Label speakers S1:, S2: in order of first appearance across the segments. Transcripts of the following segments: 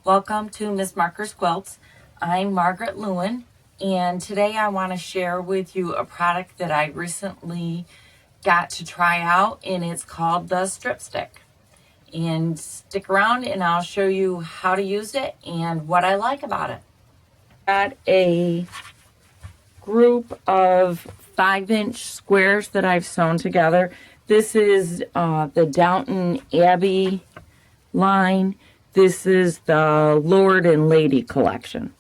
S1: Welcome to Miss Marker's Quilts. I'm Margaret Lewin, and today I want to share with you a product that I recently got to try out, and it's called the Strip Stick. And stick around and I'll show you how to use it and what I like about it. Got a group of 5-inch squares that I've sewn together. This is the Downton Abbey line. This is the Lord and Lady collection.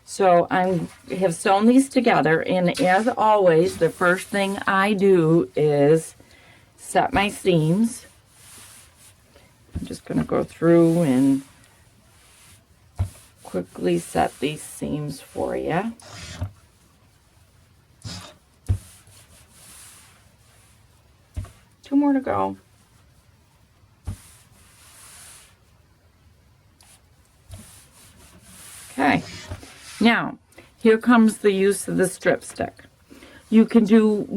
S1: So I have sewn these together, and as always, the first thing I do is set my seams. I'm just going to go through and quickly set these seams for you. Two more to go. Okay, now here comes the use of the strip stick. You can do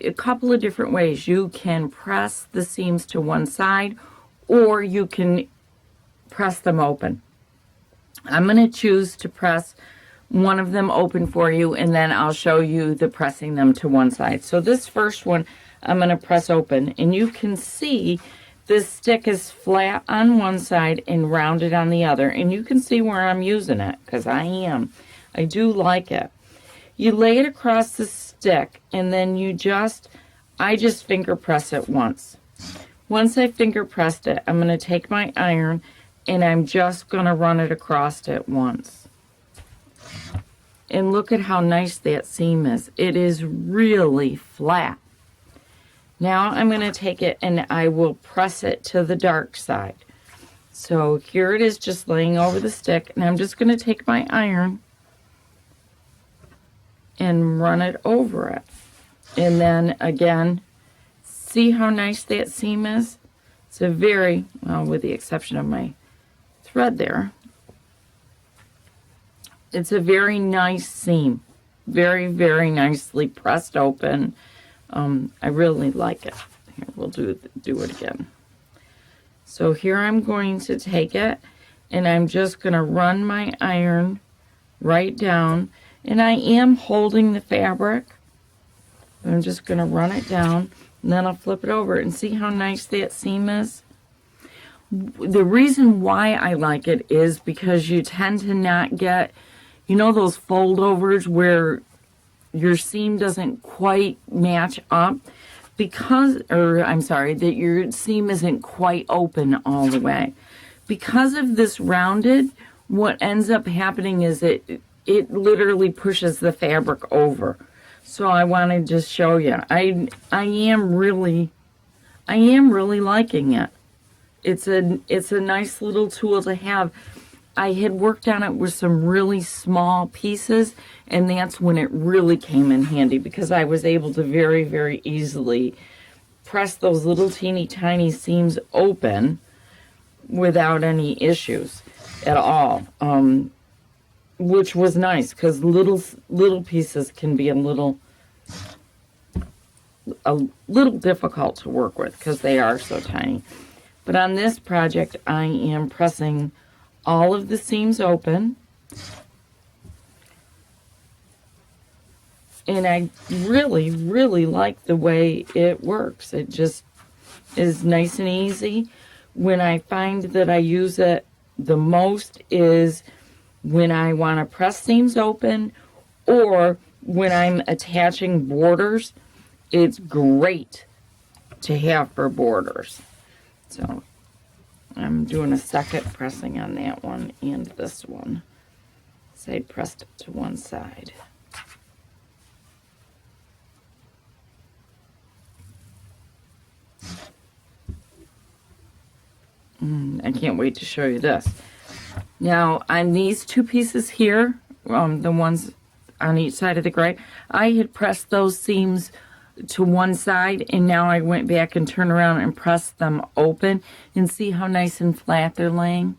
S1: a couple of different ways. You can press the seams to one side, or you can press them open. I'm going to choose to press one of them open for you, and then I'll show you the pressing them to one side. So this first one I'm going to press open, and you can see this stick is flat on one side and rounded on the other, and you can see where I'm using it, because I do like it. You lay it across the stick, and then I just finger press it once. Once I finger pressed it, I'm going to take my iron, and I'm just going to run it across it once. And look at how nice that seam is. It is really flat. Now I'm going to take it and I will press it to the dark side. So here it is, just laying over the stick, and I'm just going to take my iron and run it over it. And then again, see how nice that seam is? It's a very, well, with the exception of my thread there, it's a very nice seam. Very, very nicely pressed open. I really like it. Here, we'll do it again. So here I'm going to take it, and I'm just going to run my iron right down, and I am holding the fabric. I'm just going to run it down, and then I'll flip it over and see how nice that seam is. The reason why I like it is because you tend to not get, those foldovers where your seam doesn't quite match up that your seam isn't quite open all the way. Because of this rounded, what ends up happening is it literally pushes the fabric over. So I want to just show you. I am really liking it. It's a nice little tool to have. I had worked on it with some really small pieces, and that's when it really came in handy, because I was able to very, very easily press those little teeny tiny seams open without any issues at all, which was nice, because little pieces can be a little difficult to work with because they are so tiny. But on this project, I am pressing all of the seams open, and I really, really like the way it works. It just is nice and easy. When I find that I use it the most is when I want to press seams open, or when I'm attaching borders. It's great to have for borders. So I'm doing a second pressing on that one and this one. So I pressed it to one side. I can't wait to show you this. Now on these two pieces here, the ones on each side of the gray, I had pressed those seams to one side, and now I went back and turned around and pressed them open, and see how nice and flat they're laying.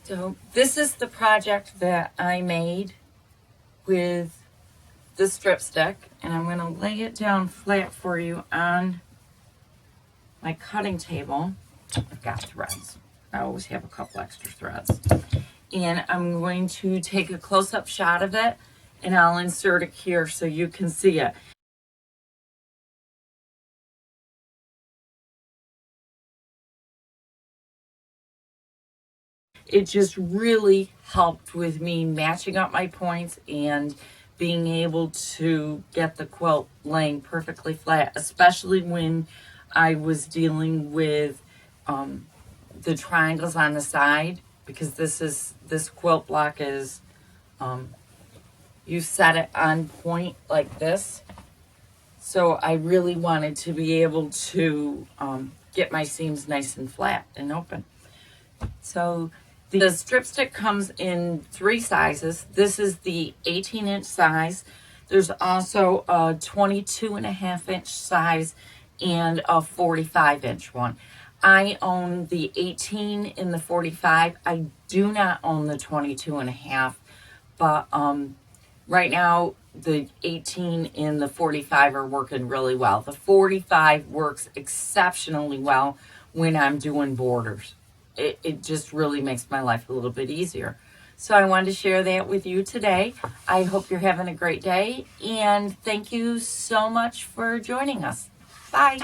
S1: So this is the project that I made with the strip stick, and I'm going to lay it down flat for you on my cutting table. I've got threads. I always have a couple extra threads. And I'm going to take a close-up shot of it, and I'll insert it here so you can see it. It just really helped with me matching up my points and being able to get the quilt laying perfectly flat, especially when I was dealing with the triangles on the side, because this quilt block is, you set it on point like this. So I really wanted to be able to get my seams nice and flat and open. So the strip stick comes in 3 sizes. This is the 18-inch size. There's also a 22.5-inch size and a 45-inch one. I own the 18 in the 45. I do not own the 22.5, but right now the 18 and the 45 are working really well. The 45 works exceptionally well when I'm doing borders. It just really makes my life a little bit easier. So I wanted to share that with you today. I hope you're having a great day, and thank you so much for joining us. Bye.